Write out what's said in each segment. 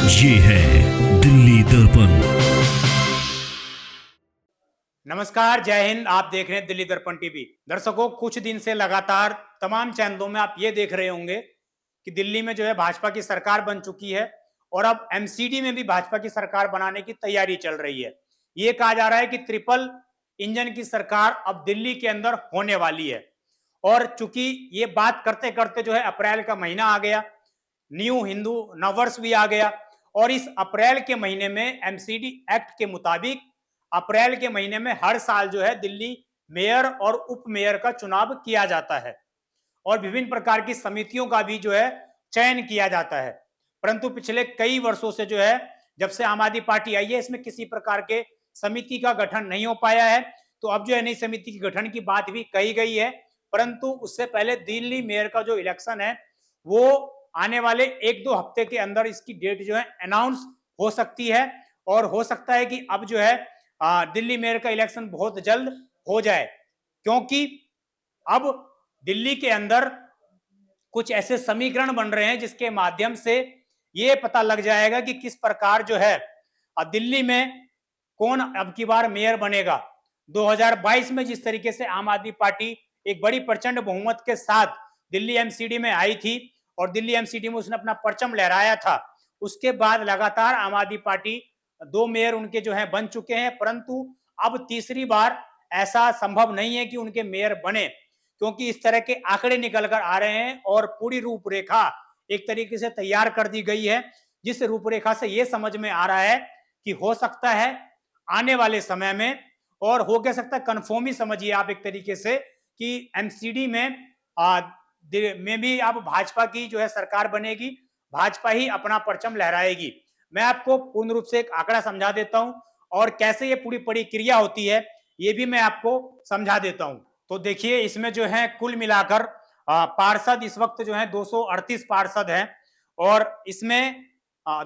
ये है दिल्ली दर्पण। नमस्कार, जय हिंद। आप देख रहे हैं दिल्ली दर्पण टीवी। दर्शकों, कुछ दिन से लगातार तमाम चैनलों में आप ये देख रहे होंगे कि दिल्ली में जो है भाजपा की सरकार बन चुकी है और अब एमसीडी में भी भाजपा की सरकार बनाने की तैयारी चल रही है। ये कहा जा रहा है कि ट्रिपल इंजन की सरकार अब दिल्ली के अंदर होने वाली है। और चूंकि ये बात करते करते जो है अप्रैल का महीना आ गया, न्यू हिंदू नववर्ष भी आ गया और इस अप्रैल के महीने में एमसीडी एक्ट के मुताबिक अप्रैल के महीने में हर साल जो है दिल्ली मेयर और उप मेयर का चुनाव किया जाता है और विभिन्न प्रकार की समितियों का भी जो है चयन किया जाता है। परंतु पिछले कई वर्षों से जो है, जब से आम आदमी पार्टी आई है, इसमें किसी प्रकार के समिति का गठन नहीं हो पाया है। तो अब जो है नई समिति के गठन की बात भी कही गई है, परंतु उससे पहले दिल्ली मेयर का जो इलेक्शन है वो आने वाले एक दो हफ्ते के अंदर इसकी डेट जो है अनाउंस हो सकती है और हो सकता है कि अब जो है दिल्ली मेयर का इलेक्शन बहुत जल्द हो जाए, क्योंकि अब दिल्ली के अंदर कुछ ऐसे समीकरण बन रहे हैं जिसके माध्यम से ये पता लग जाएगा कि किस प्रकार जो है दिल्ली में कौन अब की बार मेयर बनेगा। 2022 में जिस तरीके से आम आदमी पार्टी एक बड़ी प्रचंड बहुमत के साथ दिल्ली एमसीडी में आई थी और दिल्ली एमसीडी में उसने अपना परचम लहराया था, उसके बाद लगातार आम आदमी पार्टी दो मेयर उनके जो है बन चुके हैं, परंतु अब तीसरी बार ऐसा संभव नहीं है कि उनके मेयर बने, क्योंकि इस तरह के आंकड़े निकल कर आ रहे हैं और पूरी रूपरेखा एक तरीके से तैयार कर दी गई है, जिस रूपरेखा से यह समझ में आ रहा है कि हो सकता है आने वाले समय में, और हो क्या सकता है कन्फर्म ही समझिए आप एक तरीके से, कि एमसीडी में भी अब भाजपा की जो है सरकार बनेगी, भाजपा ही अपना परचम लहराएगी। मैं आपको पूर्ण रूप से एक आंकड़ा समझा देता हूं और कैसे ये पूरी प्रक्रिया होती है ये भी मैं आपको समझा देता हूं। तो देखिए, इसमें जो है कुल मिलाकर पार्षद इस वक्त जो है 238 पार्षद हैं और इसमें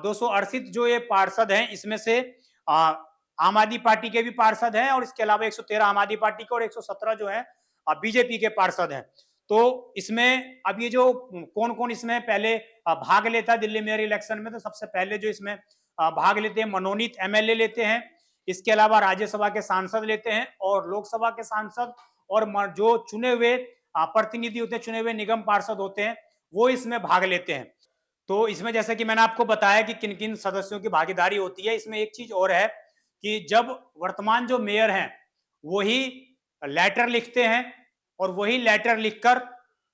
238 जो ये पार्षद हैं इसमें से आम आदमी पार्टी के भी पार्षद हैं और इसके अलावा 113 आम आदमी पार्टी के और 117 जो है बीजेपी के पार्षद हैं। तो इसमें अब ये जो कौन कौन इसमें पहले भाग लेता है दिल्ली मेयर इलेक्शन में, तो सबसे पहले जो इसमें भाग लेते हैं मनोनीत एमएलए लेते हैं, इसके अलावा राज्यसभा के सांसद लेते हैं और लोकसभा के सांसद और जो चुने हुए प्रतिनिधि होते हैं, चुने हुए निगम पार्षद होते हैं, वो इसमें भाग लेते हैं। तो इसमें जैसे कि मैंने आपको बताया कि किन किन सदस्यों की भागीदारी होती है, इसमें एक चीज और है कि जब वर्तमान जो मेयर हैं वही लेटर लिखते हैं और वही लेटर लिखकर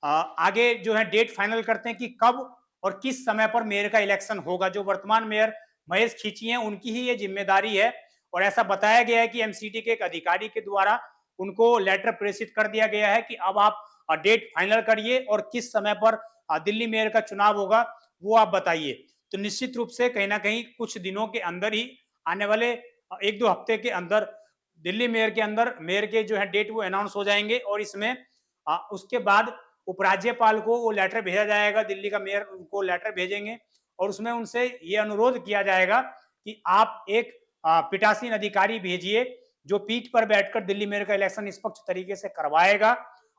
आगे जो है डेट फाइनल करते हैं कि कब और किस समय पर मेयर का इलेक्शन होगा। जो वर्तमान मेयर महेश खींची हैं उनकी ही ये जिम्मेदारी है और ऐसा बताया गया है कि एमसीडी के एक अधिकारी के द्वारा उनको लेटर प्रेषित कर दिया गया है कि अब आप डेट फाइनल करिए और किस समय पर दिल्ली मेयर का चुनाव होगा वो आप बताइए। तो निश्चित रूप से कहीं ना कहीं कुछ दिनों के अंदर ही, आने वाले एक दो हफ्ते के अंदर दिल्ली मेयर के अंदर मेयर के जो है डेट वो अनाउंस हो जाएंगे और इसमें उसके बाद उपराज्यपाल को वो लेटर भेजा जाएगा, दिल्ली का मेयर उनको लेटर भेजेंगे और उसमें उनसे ये अनुरोध किया जाएगा कि आप एक पीठासीन अधिकारी भेजिए जो पीठ पर बैठकर दिल्ली मेयर का इलेक्शन निष्पक्ष तरीके से करवाएगा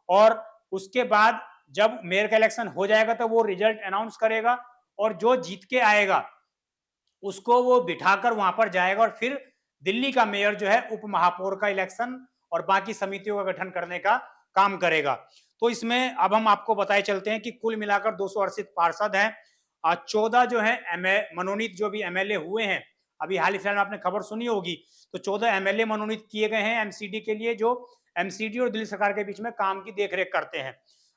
और उसके बाद जब मेयर का इलेक्शन हो जाएगा तो वो रिजल्ट अनाउंस करेगा और जो जीत के आएगा उसको वो बिठाकर वहां पर जाएगा और फिर दिल्ली का मेयर जो है उप महापौर का इलेक्शन और बाकी समितियों का गठन करने का काम करेगा। तो इसमें अब हम आपको बताए चलते हैं कि कुल मिलाकर 268 पार्षद हैं, 14 जो है मनोनीत जो भी एमएलए हुए हैं, अभी हाल ही फिलहाल में आपने खबर सुनी होगी, तो 14 एमएलए मनोनीत किए गए हैं एमसीडी के लिए, जो एमसीडी और दिल्ली सरकार के बीच में काम की देखरेख करते हैं।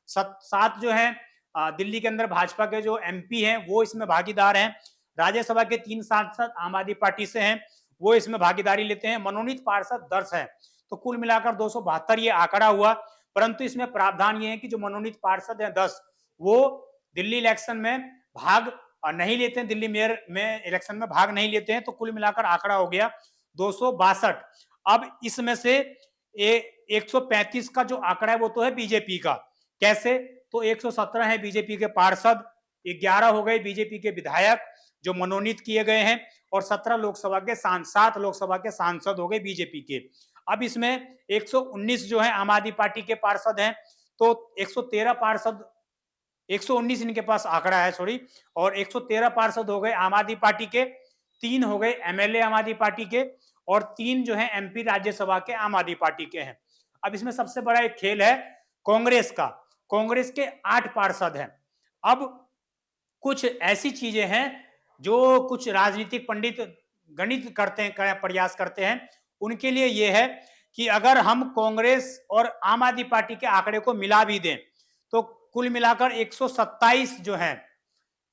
7 जो है दिल्ली के अंदर भाजपा के जो एमपी हैं वो इसमें भागीदार हैं, राज्यसभा के 3 सांसद आम आदमी पार्टी से हैं, वो इसमें भागीदारी लेते हैं, मनोनीत पार्षद 10 हैं। तो कुल मिलाकर 272 ये आंकड़ा हुआ, परंतु इसमें प्रावधान ये है कि जो मनोनीत पार्षद हैं 10, वो दिल्ली इलेक्शन में भाग नहीं लेते हैं, दिल्ली मेयर में इलेक्शन में भाग नहीं लेते हैं। तो कुल मिलाकर आंकड़ा हो गया 262। अब इसमें से 135 का जो आंकड़ा है वो तो है बीजेपी का। कैसे? तो 117 है बीजेपी के पार्षद, 11 हो गए बीजेपी के विधायक जो मनोनीत किए गए हैं और 7 लोकसभा के सांसद हो गए बीजेपी के। अब इसमें 119 जो है आम आदमी पार्टी के पार्षद हैं, तो 113 पार्षद 119 इनके पास आंकड़ा है, सॉरी, और 113 पार्षद हो गए आम आदमी पार्टी के, 3 हो गए एमएलए आम आदमी पार्टी के, और 3 जो है एमपी राज्यसभा के आम आदमी पार्टी के हैं। अब इसमें सबसे बड़ा एक खेल है कांग्रेस का। कांग्रेस के 8 पार्षद हैं। अब कुछ ऐसी चीजें हैं जो कुछ राजनीतिक पंडित गणित करते हैं, प्रयास करते हैं, उनके लिए यह है कि अगर हम कांग्रेस और आम आदमी पार्टी के आंकड़े को मिला भी दें तो कुल मिलाकर 127 जो है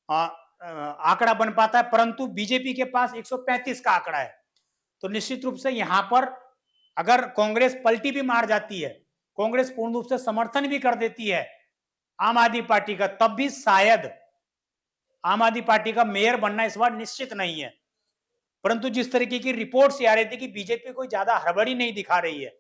आंकड़ा बन पाता है, परंतु बीजेपी के पास 135 का आंकड़ा है। तो निश्चित रूप से यहां पर अगर कांग्रेस पलटी भी मार जाती है, कांग्रेस पूर्ण रूप से समर्थन भी कर देती है आम आदमी पार्टी का, तब भी शायद आम आदमी पार्टी का मेयर बनना इस बार निश्चित नहीं है। परंतु जिस तरीके की रिपोर्ट्स आ रही थी कि बीजेपी कोई ज्यादा हड़बड़ी नहीं दिखा रही है,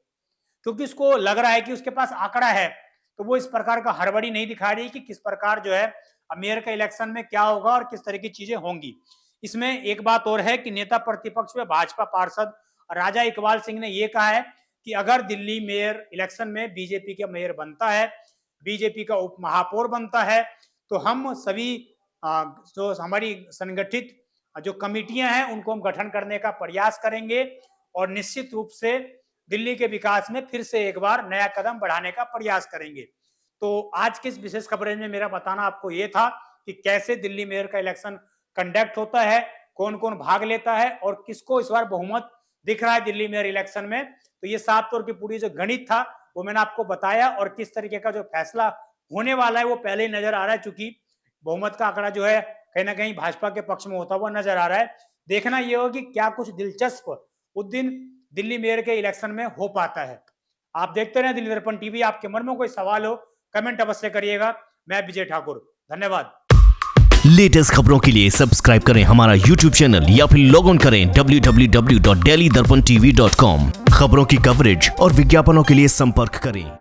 क्योंकि उसको लग रहा है कि उसके पास आंकड़ा है, तो वो इस प्रकार का हड़बड़ी नहीं दिखा रही कि किस प्रकार जो है मेयर का इलेक्शन में क्या होगा और किस तरह की चीजें होंगी। इसमें एक बात और है कि नेता प्रतिपक्ष में भाजपा पार्षद राजा इकबाल सिंह ने यह कहा है कि अगर दिल्ली मेयर इलेक्शन में बीजेपी का मेयर बनता है, बीजेपी का उप महापौर बनता है, तो हम सभी जो हमारी संगठित जो कमेटियां हैं उनको हम गठन करने का प्रयास करेंगे और निश्चित रूप से दिल्ली के विकास में फिर से एक बार नया कदम बढ़ाने का प्रयास करेंगे। तो आज के इस विशेष कवरेज में मेरा बताना आपको ये था कि कैसे दिल्ली मेयर का इलेक्शन कंडक्ट होता है, कौन कौन भाग लेता है और किसको इस बार बहुमत दिख रहा है दिल्ली मेयर इलेक्शन में। तो ये 7 तौर की पूरी जो गणित था वो मैंने आपको बताया, और किस तरीके का जो फैसला होने वाला है वो पहले ही नजर आ रहा है, चूंकि बहुमत का आंकड़ा जो है कहीं ना कहीं भाजपा के पक्ष में होता हुआ नजर आ रहा है। देखना यह होगा कि क्या कुछ दिलचस्प उस दिन दिल्ली मेयर के इलेक्शन में हो पाता है। आप देखते रहें दिल्ली दर्पण टीवी। आपके मन में कोई सवाल हो कमेंट अवश्य करिएगा। मैं विजय ठाकुर, धन्यवाद। लेटेस्ट खबरों के लिए सब्सक्राइब करें हमारा YouTube चैनल या फिर लॉग ऑन करें www.delhidarpantv.com। खबरों की कवरेज और विज्ञापनों के लिए संपर्क करें।